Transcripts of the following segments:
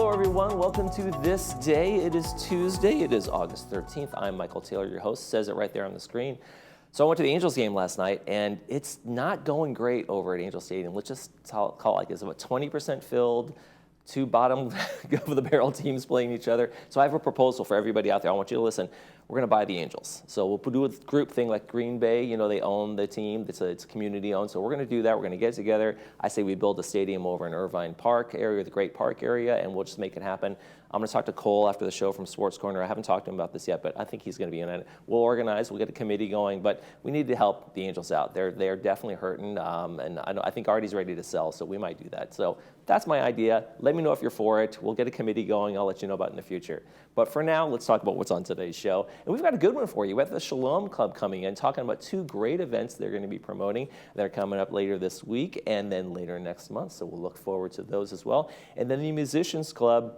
Hello everyone, welcome to This Day. It is Tuesday, it is August 13th. I'm Michael Taylor, your host, says it right there on the screen. So I went to the Angels game last night and it's not going great over at Angel Stadium. Let's just call it like this, about 20% filled, two bottom of the barrel teams playing each other. So I have a proposal for everybody out there. I want you to listen. We're going to buy the Angels. So we'll do a group thing like Green Bay. You know, they own the team. It's community owned. So we're going to do that. We're going to get together. I say we build a stadium over in Irvine Park area, the Great Park area, and we'll just make it happen. I'm going to talk to Cole after the show from Sports Corner. I haven't talked to him about this yet, but I think he's going to be in it. We'll organize. We'll get a committee going, but we need to help the Angels out. They're definitely hurting, and I think Artie's ready to sell, so we might do that. So that's my idea. Let me know if you're for it. We'll get a committee going. I'll let you know about it in the future. But for now, let's talk about what's on today's show. And we've got a good one for you. We have the Shalom Club coming in, talking about two great events they're going to be promoting. They're coming up later this week and then later next month, so we'll look forward to those as well. And then the Musicians Club,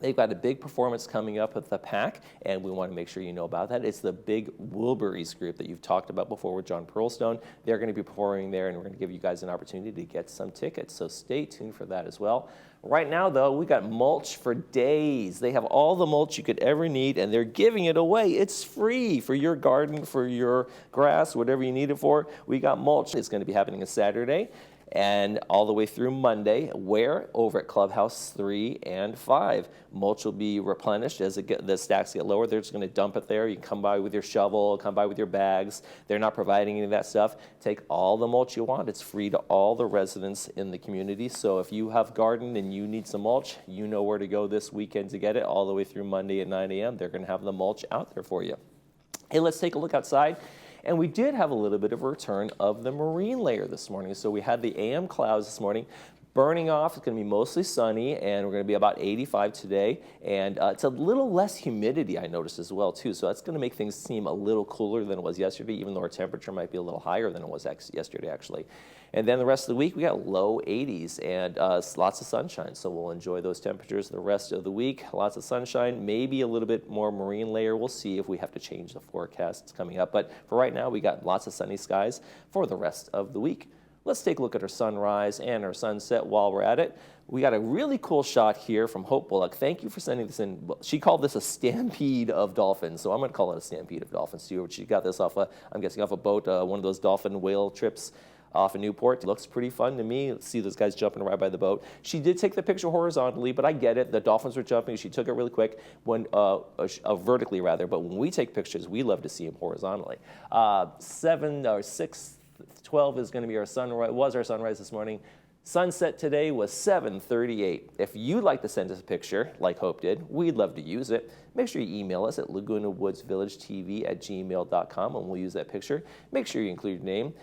they've got a big performance coming up at the PAC, and we want to make sure you know about that. It's the Big Wilburys group that you've talked about before with John Pearlstone. They're going to be performing there, and we're going to give you guys an opportunity to get some tickets, so stay tuned for that as well. Right now, though, we got mulch for days. They have all the mulch you could ever need, and they're giving it away. It's free for your garden, for your grass, whatever you need it for. We got mulch. It's going to be happening on Saturday and all the way through Monday, where over at Clubhouse 3 and 5. Mulch will be replenished as the stacks get lower. They're just going to dump it there. You can come by with your shovel, come by with your bags. They're not providing any of that stuff. Take all the mulch you want. It's free to all the residents in the community. So if you have garden and you need some mulch, you know where to go this weekend to get it. All the way through Monday at 9 a.m. They're going to have the mulch out there for you. Hey, let's take a look outside. And we did have a little bit of a return of the marine layer this morning. So we had the AM clouds this morning burning off. It's going to be mostly sunny, and we're going to be about 85 today. And it's a little less humidity, I noticed as well, too. So that's going to make things seem a little cooler than it was yesterday, even though our temperature might be a little higher than it was yesterday, actually. And then the rest of the week, we got low 80s and lots of sunshine. So we'll enjoy those temperatures the rest of the week. Lots of sunshine, maybe a little bit more marine layer. We'll see if we have to change the forecasts coming up. But for right now, we got lots of sunny skies for the rest of the week. Let's take a look at our sunrise and our sunset while we're at it. We got a really cool shot here from Hope Bullock. Thank you for sending this in. She called this a stampede of dolphins, so I'm going to call it a stampede of dolphins too. She got this off, I'm guessing, off a boat, one of those dolphin whale trips off of Newport. It looks pretty fun to me. See those guys jumping right by the boat. She did take the picture horozontally, but I get it. The dolphins were jumping. She took it really quick, vertically rather. But when we take pictures, we love to see them horizontally. 6:12 is going to be our sunrise. Was our sunrise this morning. Sunset today was 7:38. If you'd like to send us a picture, like Hope did, we'd love to use it. Make sure you email us at lagunawoodsvillagetv@gmail.com, and we'll use that picture. Make sure you include your name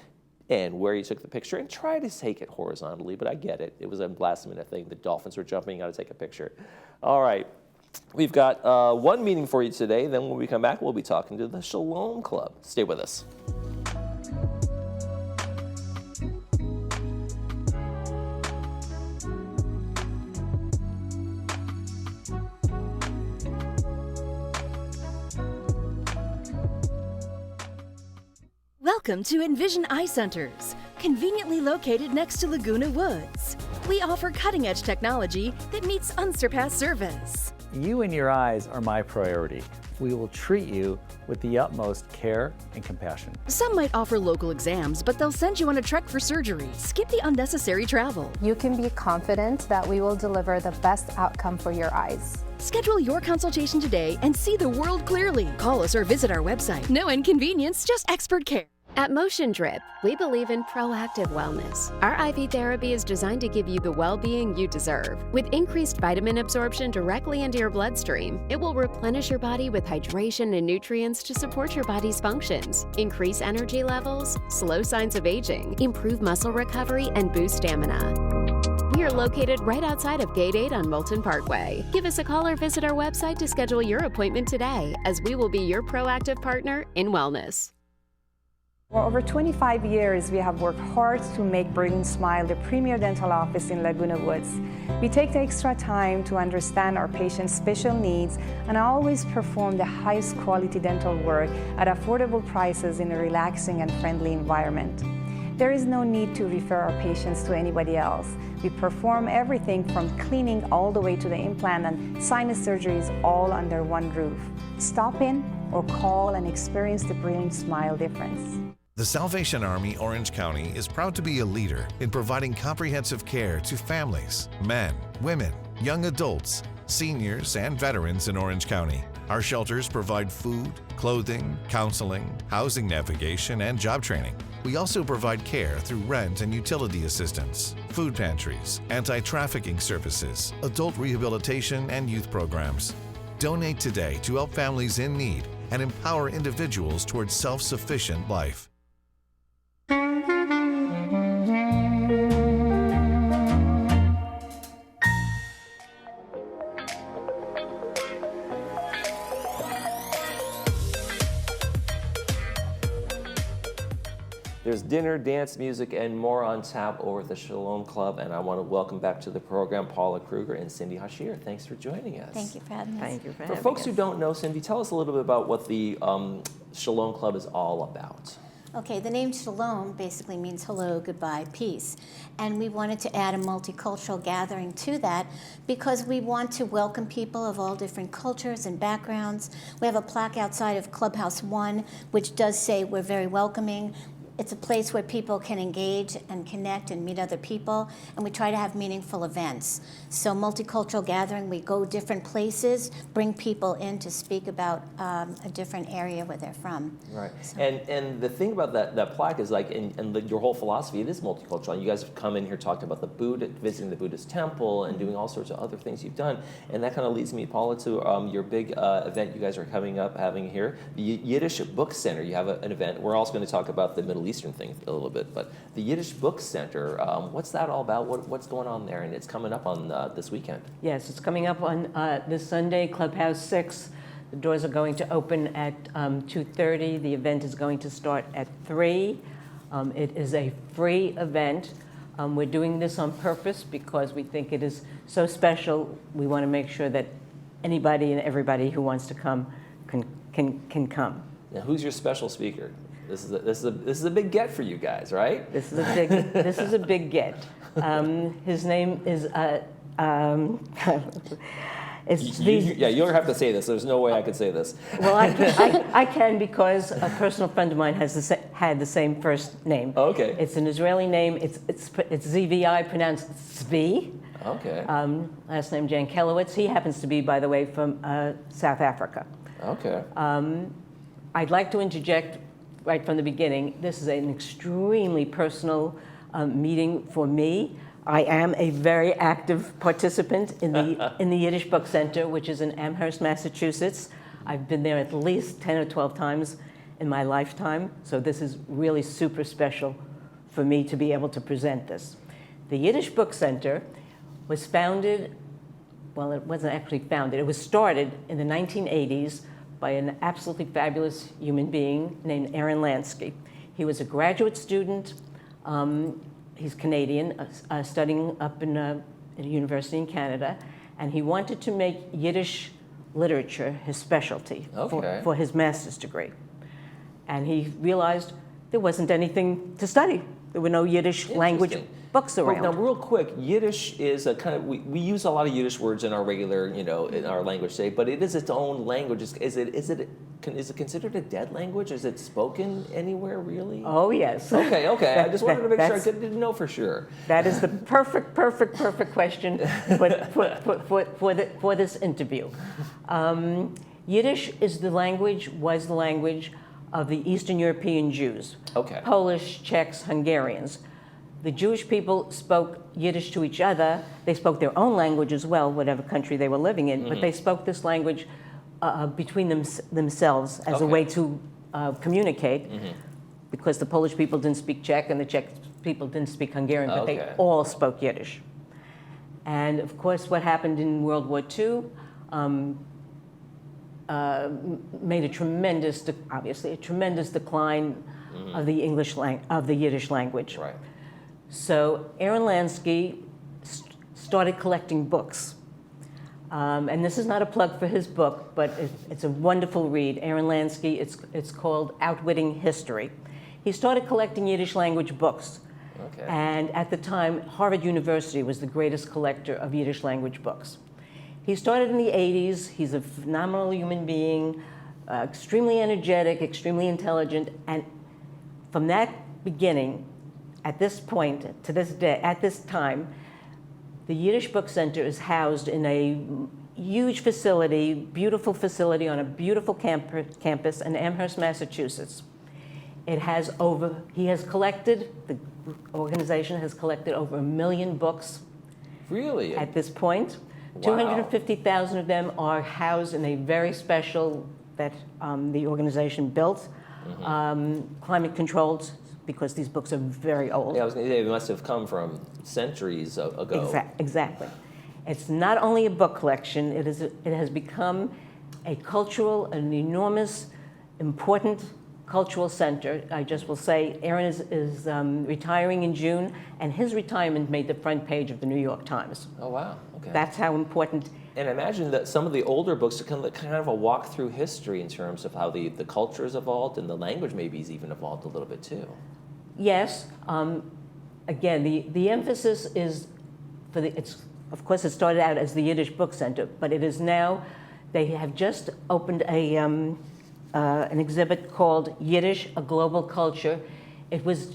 and where you took the picture, and try to take it horizontally, but I get it. It was a last-minute thing. The dolphins were jumping, got to take a picture. All right, we've got one meeting for you today. Then when we come back, we'll be talking to the Shalom Club. Stay with us. Welcome to Envision Eye Centers, conveniently located next to Laguna Woods. We offer cutting-edge technology that meets unsurpassed service. You and your eyes are my priority. We will treat you with the utmost care and compassion. Some might offer local exams, but they'll send you on a trek for surgery. Skip the unnecessary travel. You can be confident that we will deliver the best outcome for your eyes. Schedule your consultation today and see the world clearly. Call us or visit our website. No inconvenience, just expert care. At Motion Drip, we believe in proactive wellness. Our IV therapy is designed to give you the well-being you deserve. With increased vitamin absorption directly into your bloodstream, it will replenish your body with hydration and nutrients to support your body's functions, increase energy levels, slow signs of aging, improve muscle recovery, and boost stamina. We are located right outside of Gate 8 on Moulton Parkway. Give us a call or visit our website to schedule your appointment today, as we will be your proactive partner in wellness. For over 25 years, we have worked hard to make Berlin Smile the premier dental office in Laguna Woods. We take the extra time to understand our patients' special needs and always perform the highest quality dental work at affordable prices in a relaxing and friendly environment. There is no need to refer our patients to anybody else. We perform everything from cleaning all the way to the implant and sinus surgeries all under one roof. Stop in or call and experience the brilliant smile difference. The Salvation Army Orange County is proud to be a leader in providing comprehensive care to families, men, women, young adults, seniors, and veterans in Orange County. Our shelters provide food, clothing, counseling, housing navigation, and job training. We also provide care through rent and utility assistance, food pantries, anti-trafficking services, adult rehabilitation, and youth programs. Donate today to help families in need and empower individuals towards self-sufficient life. There's dinner, dance, music, and more on tap over at the Shalom Club, and I want to welcome back to the program Paula Kruger and Cindy Hashir. Thanks for joining us. Thank you for having us. Thank you for For having folks us. who don't know, Cindy, tell us a little bit about what the Shalom Club is all about. Okay, the name Shalom basically means hello, goodbye, peace. And we wanted to add a multicultural gathering to that because we want to welcome people of all different cultures and backgrounds. We have a plaque outside of Clubhouse 1, which does say we're very welcoming. It's a place where people can engage and connect and meet other people, and we try to have meaningful events. So multicultural gathering, we go different places, bring people in to speak about a different area where they're from. Right. So- And the thing about that plaque is like, your whole philosophy, it is multicultural. You guys have come in here talking about the Buddha, visiting the Buddhist temple and doing all sorts of other things you've done. And that kind of leads me, Paula, to your big event you guys are having here, the Yiddish Book Center. You have an event. We're also going to talk about the Middle Eastern thing a little bit, but the Yiddish Book Center, what's that all about? What's going on there? And it's coming up on this weekend. Yes, it's coming up on this Sunday, Clubhouse 6. The doors are going to open at 2:30. The event is going to start at 3. It is a free event. We're doing this on purpose because we think it is so special. We want to make sure that anybody and everybody who wants to come can come. Now, who's your special speaker? This is a big get for you guys, right? This is a big get. His name is You don't have to say this. There's no way I could say this. Well, I can because a personal friend of mine had the same first name. Okay. It's an Israeli name. It's ZVI, pronounced Zvi. Okay. Last name Jankelowitz. He happens to be, by the way, from South Africa. Okay. I'd like to interject right from the beginning. This is an extremely personal meeting for me. I am a very active participant in the Yiddish Book Center, which is in Amherst, Massachusetts. I've been there at least 10 or 12 times in my lifetime, so this is really super special for me to be able to present this. The Yiddish Book Center was founded, well, it wasn't actually founded, it was started in the 1980s by an absolutely fabulous human being named Aaron Lansky. He was a graduate student. He's Canadian, studying up in a university in Canada, and he wanted to make Yiddish literature his specialty for his master's degree. And he realized there wasn't anything to study. There were no Yiddish language books around. Now, real quick, Yiddish is a kind of, we use a lot of Yiddish words in our regular, in our language today, but it is its own language. Is it considered a dead language? Is it spoken anywhere, really? Oh, yes. Okay. I just wanted to make sure. I didn't know for sure. That is the perfect question for this interview. Yiddish was the language of the Eastern European Jews. Okay. Polish, Czechs, Hungarians. The Jewish people spoke Yiddish to each other. They spoke their own language as well, whatever country they were living in, but they spoke this language between themselves as a way to communicate, because the Polish people didn't speak Czech and the Czech people didn't speak Hungarian, but they all spoke Yiddish. And of course, what happened in World War II made a tremendous decline of the Yiddish language. Right. So Aaron Lansky started collecting books. And this is not a plug for his book, but it's a wonderful read. Aaron Lansky, it's called Outwitting History. He started collecting Yiddish language books. Okay. And at the time, Harvard University was the greatest collector of Yiddish language books. He started in the 80s. He's a phenomenal human being, extremely energetic, extremely intelligent. And from that beginning, at this point, to this day, at this time, the Yiddish Book Center is housed in a huge facility, beautiful facility on a beautiful campus in Amherst, Massachusetts. He has collected, the organization has collected over 1 million books. Really? At this point. Wow. 250,000 of them are housed in a very special, that the organization built, climate controlled, because these books are very old. Yeah, I was going to say, they must have come from centuries ago. Exactly. It's not only a book collection, it has become a cultural, an enormous, important cultural center. I just will say, Aaron is retiring in June, and his retirement made the front page of the New York Times. Oh, wow. Okay. That's how important. And I imagine that some of the older books are kind of a walk through history in terms of how the culture has evolved, and the language maybe has even evolved a little bit too. Yes. Again, the emphasis is of course, it started out as the Yiddish Book Center, but it is now, they have just opened an exhibit called Yiddish, A Global Culture. It was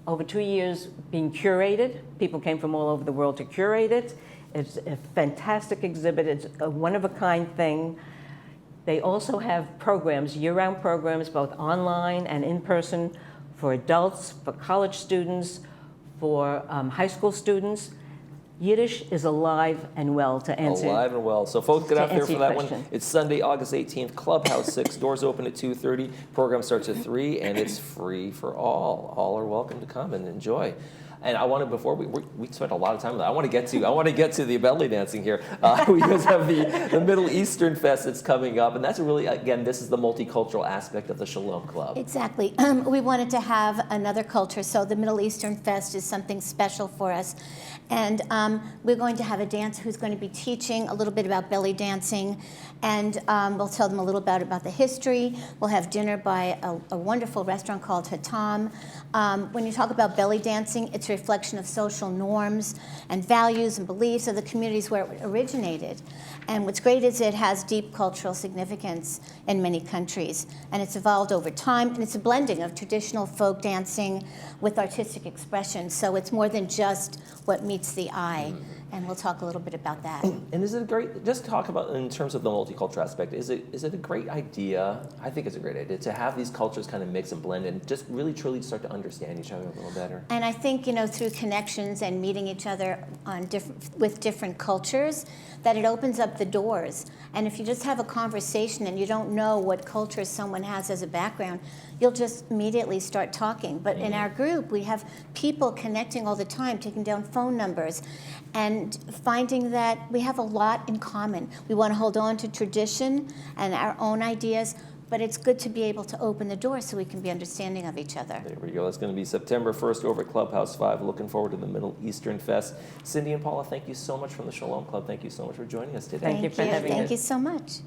over 2 years being curated. People came from all over the world to curate it. It's a fantastic exhibit. It's a one-of-a-kind thing. They also have programs, year-round programs, both online and in person, for adults, for college students, for high school students. Yiddish is alive and well, to answer. Alive and well. So folks, get out there for that question. one. It's Sunday, August 18th, Clubhouse 6. Doors open at 2:30. Program starts at 3, and it's free for all. All are welcome to come and enjoy. And I wanted, before we spent a lot of time on that. I want to get to the belly dancing here. We just have the Middle Eastern Fest that's coming up, and that's really, again, this is the multicultural aspect of the Shalom Club. Exactly. We wanted to have another culture, so the Middle Eastern Fest is something special for us. And we're going to have a dancer who's going to be teaching a little bit about belly dancing, and we'll tell them a little bit about the history. We'll have dinner by a wonderful restaurant called Hatam. When you talk about belly dancing, it's a reflection of social norms and values and beliefs of the communities where it originated. And what's great is it has deep cultural significance in many countries, and it's evolved over time, and it's a blending of traditional folk dancing with artistic expression. So it's more than just what meets the eye, and we'll talk a little bit about that. And is it a great, just talk about in terms of the multicultural aspect, is it a great idea, I think it's a great idea, to have these cultures kind of mix and blend and just really truly start to understand each other a little better? And I think, through connections and meeting each other with different cultures, that it opens up the doors. And if you just have a conversation and you don't know what culture someone has as a background, you'll just immediately start talking. But in our group, we have people connecting all the time, taking down phone numbers, and finding that we have a lot in common. We want to hold on to tradition and our own ideas, but it's good to be able to open the door so we can be understanding of each other. There we go. That's going to be September 1st over at Clubhouse 5. Looking forward to the Middle Eastern Fest. Cindy and Paula, thank you so much from the Shalom Club. Thank you so much for joining us today. Thank you for having us. Thank you so much.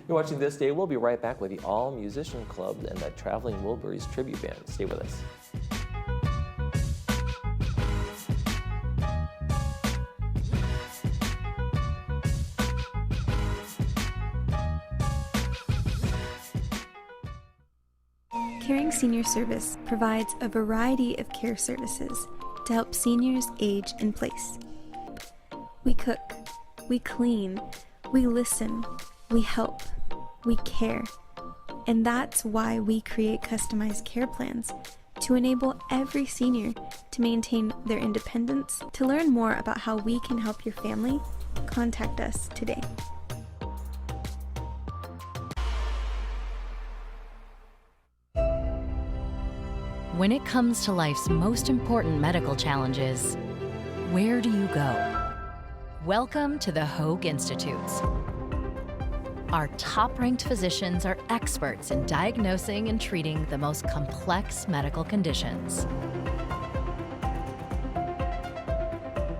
You're watching This Day. We'll be right back with the All Musician Club and the Traveling Wilburys Tribute Band. Stay with us. Caring Senior Service provides a variety of care services to help seniors age in place. We cook, we clean, we listen, we help, we care. And that's why we create customized care plans to enable every senior to maintain their independence. To learn more about how we can help your family, contact us today. When it comes to life's most important medical challenges, where do you go? Welcome to the Hoag Institutes. Our top-ranked physicians are experts in diagnosing and treating the most complex medical conditions.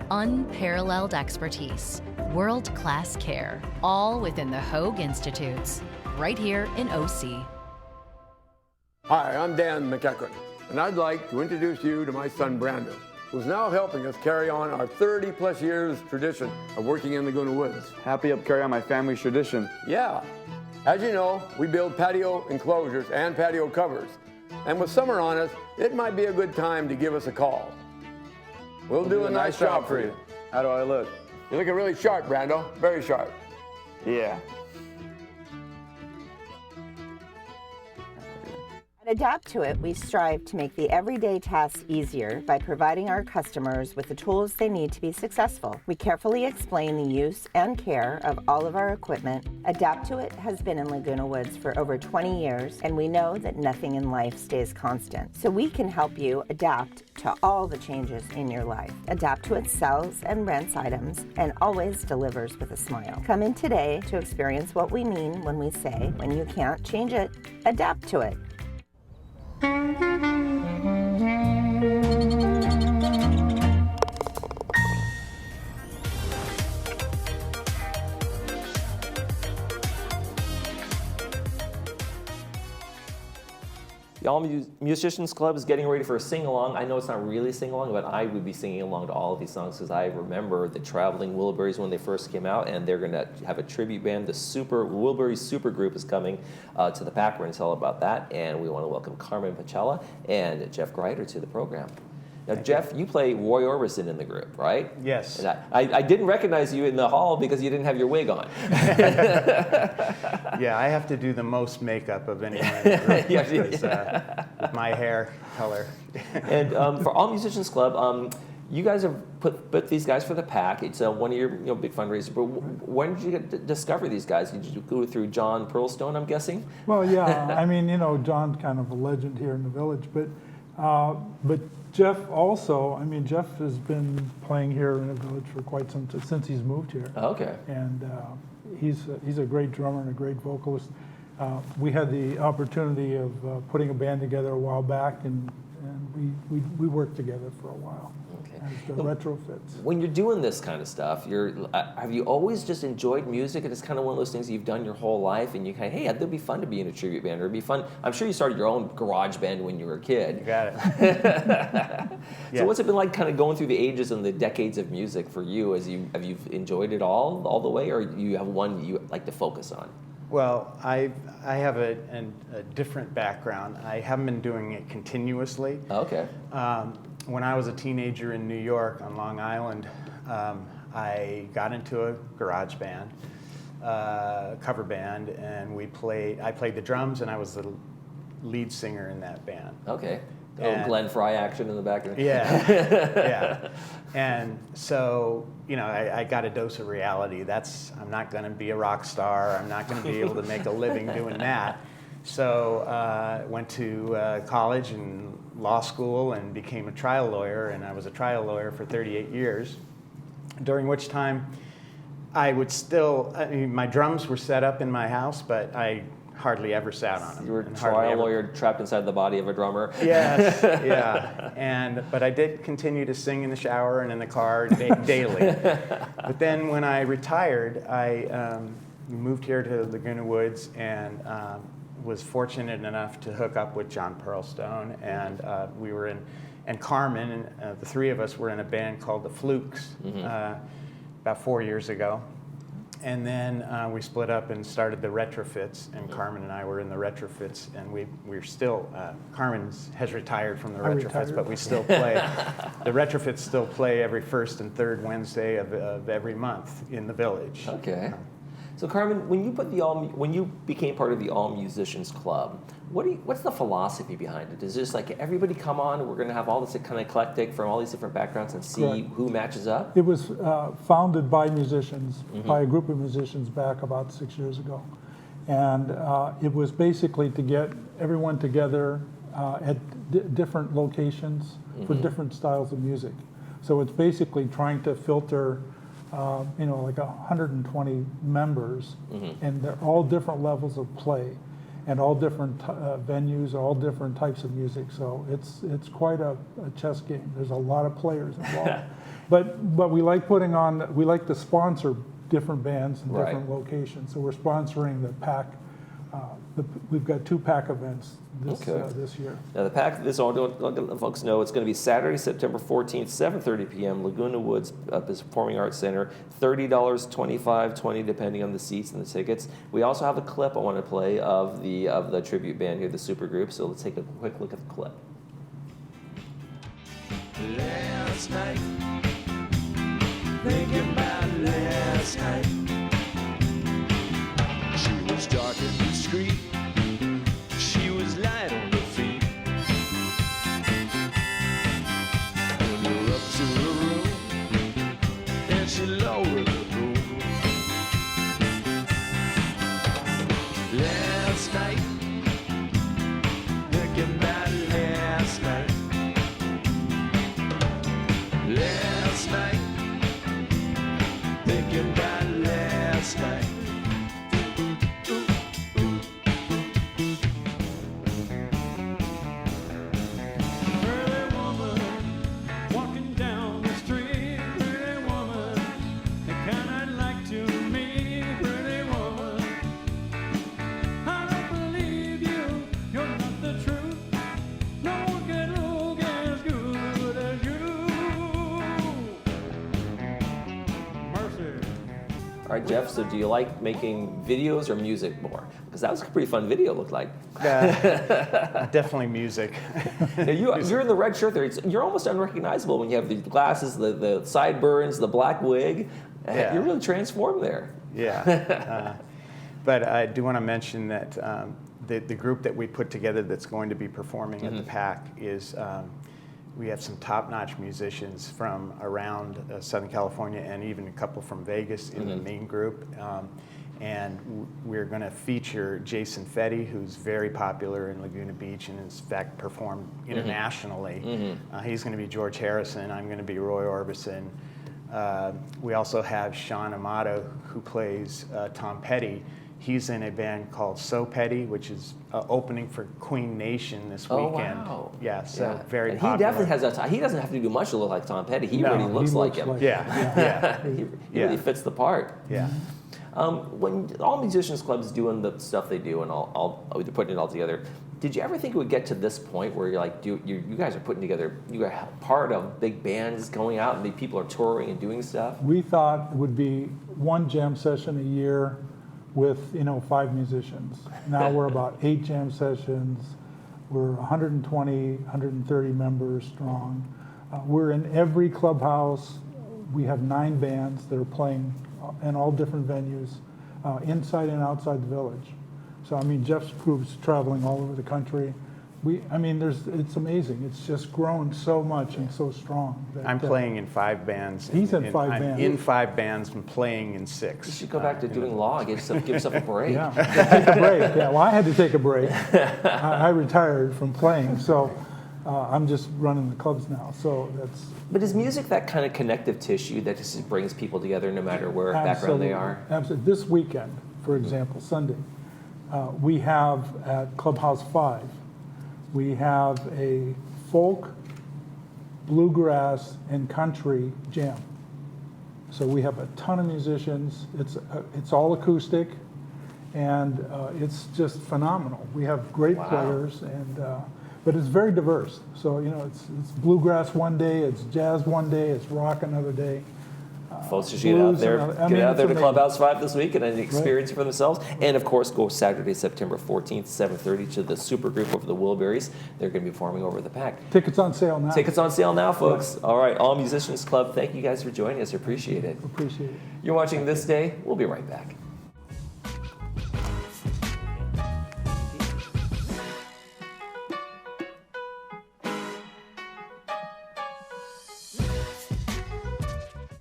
Unparalleled expertise, world-class care, all within the Hoag Institutes, right here in OC. Hi, I'm Dan McEachran, and I'd like to introduce you to my son Brandon, who's now helping us carry on our 30-plus years tradition of working in Laguna Woods. Happy to carry on my family's tradition. Yeah. As you know, we build patio enclosures and patio covers. And with summer on us, it might be a good time to give us a call. We'll do a nice job for you. How do I look? You're looking really sharp, Brando. Very sharp. Yeah. At Adapt to It, we strive to make the everyday tasks easier by providing our customers with the tools they need to be successful. We carefully explain the use and care of all of our equipment. Adapt to It has been in Laguna Woods for over 20 years, and we know that nothing in life stays constant. So we can help you adapt to all the changes in your life. Adapt to It sells and rents items and always delivers with a smile. Come in today to experience what we mean when we say, when you can't change it, adapt to it. The All Musicians Club is getting ready for a sing-along. I know it's not really a sing-along, but I would be singing along to all of these songs because I remember the Traveling Wilburys when they first came out, and they're going to have a tribute band. The Wilburys Super Group is coming to the Pack. We're going to tell about that, and we want to welcome Carmen Pacella and Jeff Greider to the program. Now, Jeff, you play Roy Orbison in the group, right? Yes. And I didn't recognize you in the hall because you didn't have your wig on. Yeah, I have to do the most makeup of anyone in the group because, with my hair color. And for All Musicians Club, you guys have put these guys for the Pack. It's one of your big fundraisers. But when did you discover these guys? Did you go through John Pearlstone, I'm guessing? Well, yeah. I mean, John's kind of a legend here in the village, but Jeff also. I mean, Jeff has been playing here in the village for quite some time since he's moved here. Okay. And he's a great drummer and a great vocalist. We had the opportunity of putting a band together a while back, and we worked together for a while. As the retrofits. When you're doing this kind of stuff, have you always just enjoyed music, and it's kind of one of those things you've done your whole life, and you kind of, hey, it'd be fun to be in a tribute band, or it'd be fun. I'm sure you started your own garage band when you were a kid. You got it. So what's it been like, kind of going through the ages and the decades of music for you? Have you enjoyed it all the way, or you have one you like to focus on? Well, I have a different background. I haven't been doing it continuously. Okay. When I was a teenager in New York on Long Island, I got into a garage band, cover band, and I played the drums, and I was the lead singer in that band. Okay. Glenn Fry action in the background. Yeah, yeah. And so, I got a dose of reality. I'm not going to be a rock star. I'm not going to be able to make a living doing that. So went to college and law school and became a trial lawyer, and I was a trial lawyer for 38 years, during which time I would my drums were set up in my house, but I hardly ever sat on them. You were a trial lawyer trapped inside the body of a drummer. Yes, yeah. But I did continue to sing in the shower and in the car daily. But then when I retired, I moved here to Laguna Woods and was fortunate enough to hook up with John Pearlstone, and we were and Carmen, and the three of us were in a band called the Flukes about 4 years ago. And then we split up and started the Retrofits, and Carmen and I were in the Retrofits, and we're still, Carmen has retired from the Retrofits, but we still play. The Retrofits still play every first and third Wednesday of every month in the village. Okay. So Carmen, when you became part of the All Musicians Club, what's the philosophy behind it? Is it just like everybody come on, we're going to have all this kind of eclectic from all these different backgrounds and see who matches up? It was founded by musicians, by a group of musicians back about 6 years ago. And it was basically to get everyone together at different locations for different styles of music. So it's basically trying to filter like 120 members, and they're all different levels of play, and all different venues, all different types of music. So it's quite a chess game. There's a lot of players involved, but we like we like to sponsor different bands in different locations. So we're sponsoring the Pack We've got 2 PAC events this year. Now the PAC, this I'll let folks know, it's going to be Saturday, September 14th, 7:30 p.m. Laguna Woods Performing Arts Center. $30, $25, $20 depending on the seats and the tickets. We also have a clip I want to play of the tribute band here, the supergroup. So let's take a quick look at the clip. Last night, thinking about last night. She was dark and discreet. She was light on her feet. Took her up to her room, and she lowered the broom. Last night, thinking about last night. Last night, thinking about last night. Pretty woman, walking down the street. Pretty woman, the kind I'd like to meet. Pretty woman, I don't believe you. You're not the truth. No one can look as good as you. All right, Jeff, so do you like making videos or music more? Because that was a pretty fun video, it looked like. Definitely music. Now you're in the red shirt there. You're almost unrecognizable when you have the glasses, the sideburns, the black wig. Yeah. You're really transformed there. Yeah. But I do want to mention that the group that we put together that's going to be performing at the PAC is, we have some top-notch musicians from around Southern California and even a couple from Vegas in the main group. And we're going to feature Jason Fetty, who's very popular in Laguna Beach and in fact performed internationally. He's going to be George Harrison. I'm going to be Roy Orbison. We also have Sean Amato, who plays Tom Petty. He's in a band called So Petty, which is opening for Queen Nation this weekend. Wow. Yeah, so very and popular. he definitely has that. He doesn't have to do much to look like Tom Petty. He really looks like him. He really fits the part. Yeah. When all musicians clubs doing the stuff they do, and all they're putting it all together, did you ever think it would get to this point where you're like, you guys are putting together, you are part of big bands going out and people are touring and doing stuff? We thought it would be 1 jam session a year with 5 musicians. Now we're about 8 jam sessions. We're 120, 130 members strong. We're in every clubhouse. We have 9 bands that are playing in all different venues, inside and outside the village. So I mean, Jeff's group's traveling all over the country. It's amazing. It's just grown so much and so strong. I'm playing in 5 bands. He's in 5 bands. I'm in 5 bands and playing in 6. You should go back to doing law. Give yourself a break. Yeah, take a break. Yeah, well, I had to take a break. I retired from playing, so I'm just running the clubs now. So that's. But is music that kind of connective tissue that just brings people together no matter where background they are? Absolutely. This weekend, for example, Sunday, we have at Clubhouse 5, we have a folk, bluegrass, and country jam. So we have a ton of musicians. It's all acoustic, and it's just phenomenal. We have great players, and but it's very diverse. So it's bluegrass one day, it's jazz one day, it's rock another day. Folks should get out there to Clubhouse 5 this week and experience it for themselves. And of course, go Saturday, September 14th, 7:30 to the supergroup of the Wilburys. They're going to be performing over the PAC. Tickets on sale now. Tickets on sale now, folks. All right, All Musicians Club, thank you guys for joining us. Appreciate it. Appreciate it. You're watching This Day. We'll be right back.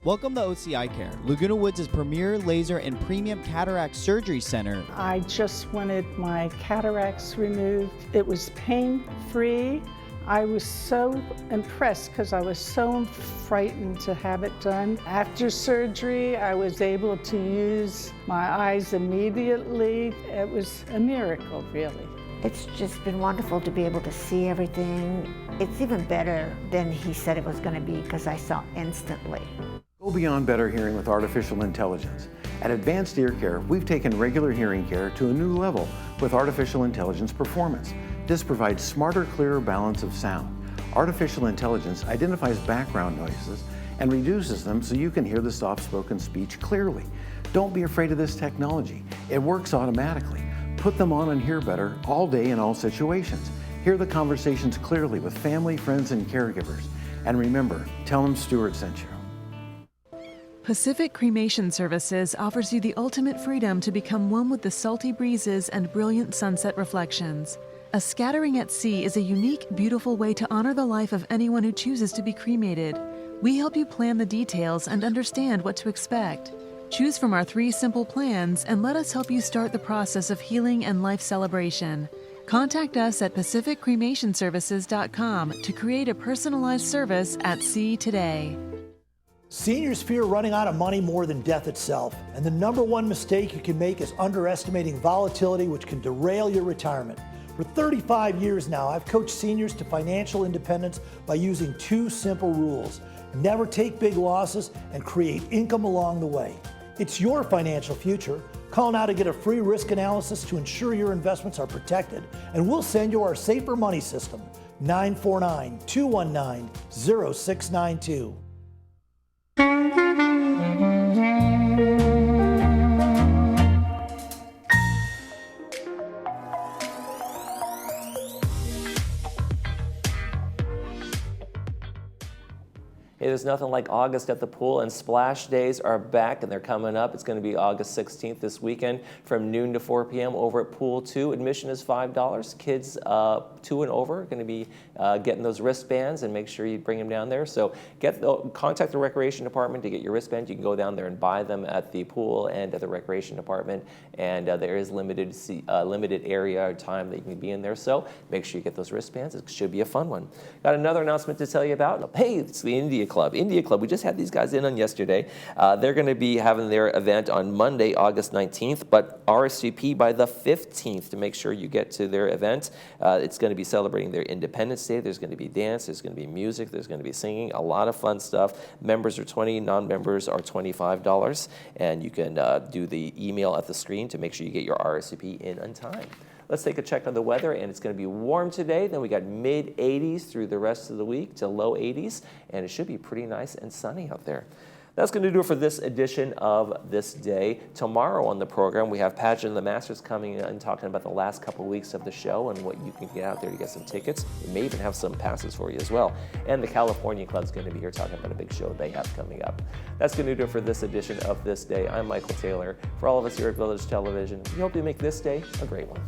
Welcome to OCI Care, Laguna Woods' premier laser and premium cataract surgery center. I just wanted my cataracts removed. It was pain-free. I was so impressed because I was so frightened to have it done. After surgery, I was able to use my eyes immediately. It was a miracle, really. It's just been wonderful to be able to see everything. It's even better than he said it was going to be because I saw instantly. Go beyond better hearing with artificial intelligence. At Advanced Ear Care, we've taken regular hearing care to a new level with artificial intelligence performance. This provides smarter, clearer balance of sound. Artificial intelligence identifies background noises and reduces them so you can hear the soft-spoken speech clearly. Don't be afraid of this technology. It works automatically. Put them on and hear better all day in all situations. Hear the conversations clearly with family, friends, and caregivers. And remember, tell them Stuart sent you. Pacific Cremation Services offers you the ultimate freedom to become one with the salty breezes and brilliant sunset reflections. A scattering at sea is a unique, beautiful way to honor the life of anyone who chooses to be cremated. We help you plan the details and understand what to expect. Choose from our 3 simple plans and let us help you start the process of healing and life celebration. Contact us at pacificcremationservices.com to create a personalized service at sea today. Seniors fear running out of money more than death itself, and the #1 mistake you can make is underestimating volatility, which can derail your retirement. For 35 years now, I've coached seniors to financial independence by using 2 simple rules. Never take big losses and create income along the way. It's your financial future. Call now to get a free risk analysis to ensure your investments are protected, and we'll send you our Safer Money System, 949-219-0692. Hey, there's nothing like August at the pool, and splash days are back and they're coming up. It's going to be August 16th this weekend from noon to 4 p.m. over at Pool 2. Admission is $5. Kids 2 and over are going to be getting those wristbands, and make sure you bring them down there. So contact the recreation department to get your wristbands. You can go down there and buy them at the pool and at the recreation department, and there is limited area or time that you can be in there. So make sure you get those wristbands. It should be a fun one. Got another announcement to tell you about. Hey, it's the India Club. We just had these guys in on yesterday. They're going to be having their event on Monday, August 19th, but RSVP by the 15th to make sure you get to their event. It's going to be celebrating their Independence Day. There's going to be dance. There's going to be music. There's going to be singing. A lot of fun stuff. Members are $20. Non-members are $25. And you can do the email at the screen to make sure you get your RSVP in on time. Let's take a check on the weather, and it's going to be warm today. Then we got mid-80s through the rest of the week to low 80s, and it should be pretty nice and sunny out there. That's going to do it for this edition of This Day. Tomorrow on the program, we have Pageant of the Masters coming in and talking about the last couple weeks of the show and what you can get out there to get some tickets. We may even have some passes for you as well. And the California Club's going to be here talking about a big show they have coming up. That's going to do it for this edition of This Day. I'm Michael Taylor. For all of us here at Village Television, we hope you make this day a great one.